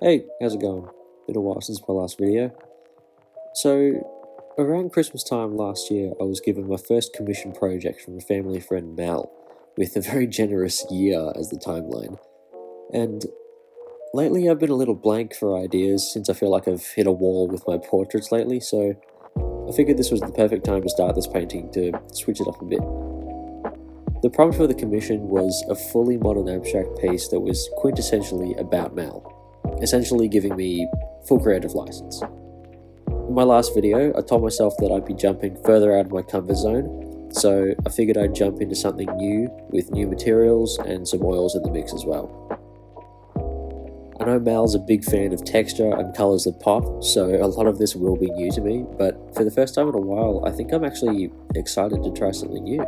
Hey, how's it going? Been a while since my last video. So, around Christmas time last year, I was given my first commission project from a family friend Mal, with a very generous year as the timeline. And lately I've been a little blank for ideas since I feel like I've hit a wall with my portraits lately, so I figured this was the perfect time to start this painting to switch it up a bit. The prompt for the commission was a fully modern abstract piece that was quintessentially about Mal, essentially giving me full creative license. In my last video, I told myself that I'd be jumping further out of my comfort zone, so I figured I'd jump into something new with new materials and some oils in the mix as well. I know Mal's a big fan of texture and colours that pop, so a lot of this will be new to me, but for the first time in a while, I think I'm actually excited to try something new.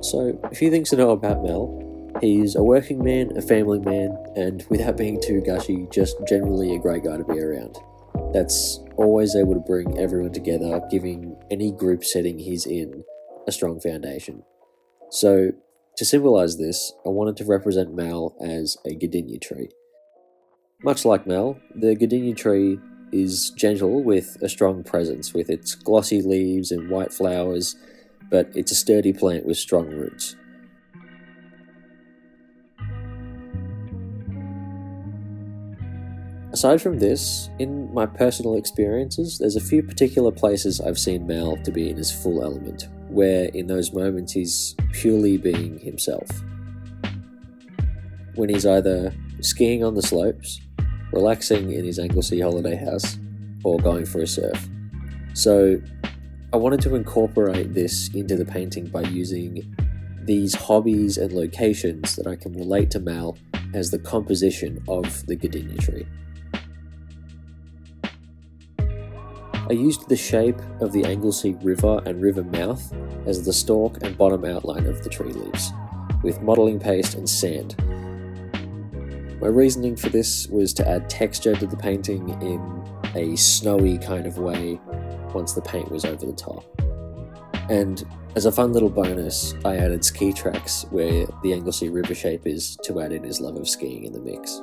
So, a few things to know about Mal. He's a working man, a family man, and without being too gushy, just generally a great guy to be around. That's always able to bring everyone together, giving any group setting he's in a strong foundation. So, to symbolise this, I wanted to represent Mal as a gardenia tree. Much like Mal, the gardenia tree is gentle with a strong presence, with its glossy leaves and white flowers, but it's a sturdy plant with strong roots. Aside from this, in my personal experiences, there's a few particular places I've seen Mal to be in his full element, where in those moments he's purely being himself. When he's either skiing on the slopes, relaxing in his Anglesey holiday house, or going for a surf. So I wanted to incorporate this into the painting by using these hobbies and locations that I can relate to Mal as the composition of the gardenia tree. I used the shape of the Anglesey River and river mouth as the stalk and bottom outline of the tree leaves, with modelling paste and sand. My reasoning for this was to add texture to the painting in a snowy kind of way once the paint was over the top. And as a fun little bonus, I added ski tracks where the Anglesey River shape is to add in his love of skiing in the mix.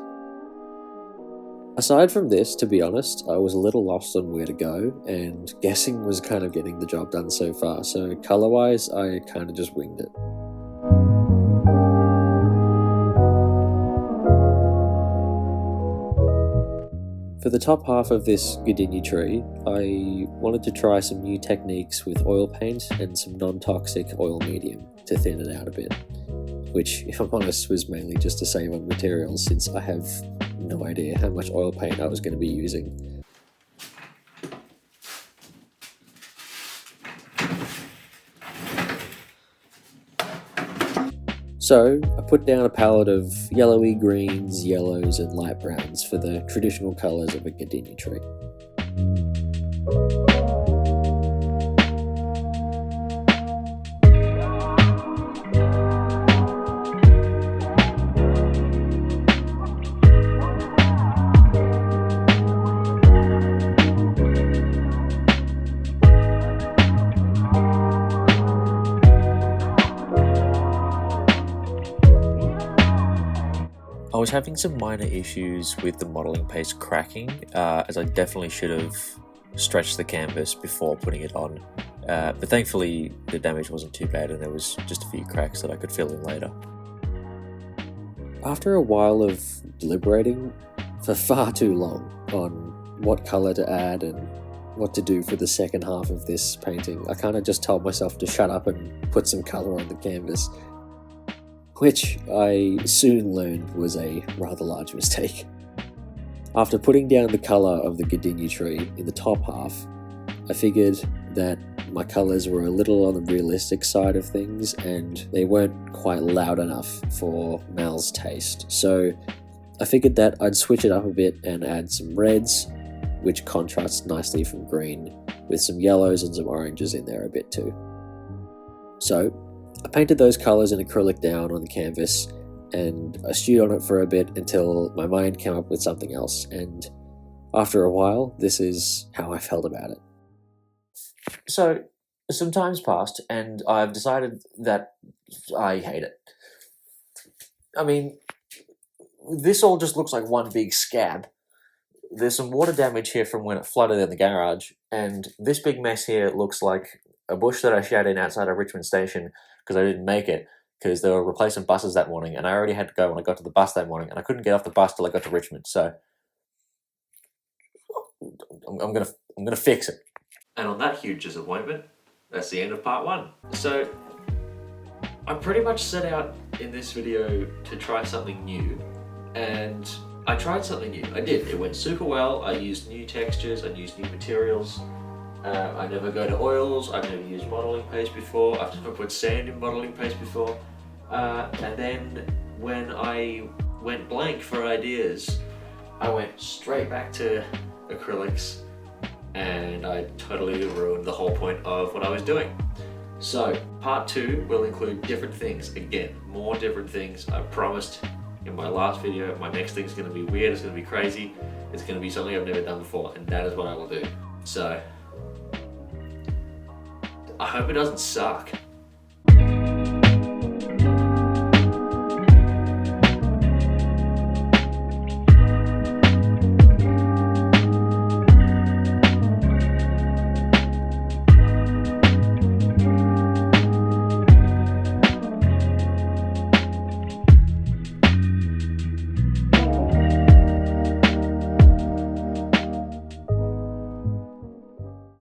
Aside from this, to be honest, I was a little lost on where to go, and guessing was kind of getting the job done so far, so colour-wise, I kind of just winged it. For the top half of this gardenia tree, I wanted to try some new techniques with oil paint and some non-toxic oil medium to thin it out a bit, which, if I'm honest, was mainly just to save on materials since I have no idea how much oil paint I was going to be using. So, I put down a palette of yellowy greens, yellows and light browns for the traditional colours of a gardenia tree. I was having some minor issues with the modelling paste cracking, as I definitely should have stretched the canvas before putting it on, but thankfully the damage wasn't too bad and there was just a few cracks that I could fill in later. After a while of deliberating for far too long on what colour to add and what to do for the second half of this painting, I kind of just told myself to shut up and put some colour on the canvas, which I soon learned was a rather large mistake. After putting down the colour of the gardenia tree in the top half, I figured that my colours were a little on the realistic side of things and they weren't quite loud enough for Mal's taste. So I figured that I'd switch it up a bit and add some reds, which contrasts nicely from green, with some yellows and some oranges in there a bit too. So I painted those colours in acrylic down on the canvas and I stewed on it for a bit until my mind came up with something else, and after a while, this is how I felt about it. So, some time's passed, and I've decided that I hate it. I mean, this all just looks like one big scab. There's some water damage here from when it flooded in the garage, and this big mess here looks like a bush that I shat in outside of Richmond Station because I didn't make it because they were replacing buses that morning, and I already had to go when I got to the bus that morning, and I couldn't get off the bus till I got to Richmond. So I'm gonna fix it. And on that huge disappointment, that's the end of part 1. So I pretty much set out in this video to try something new, and I tried something new. I did. It went super well. I used new textures, I used new materials. I never go to oils, I've never used modelling paste before, I've never put sand in modelling paste before. And then when I went blank for ideas, I went straight back to acrylics, and I totally ruined the whole point of what I was doing. So part 2 will include different things. Again, more different things. I promised in my last video. My next thing's going to be weird, it's going to be crazy, it's going to be something I've never done before, and that is what I will do. So I hope it doesn't suck.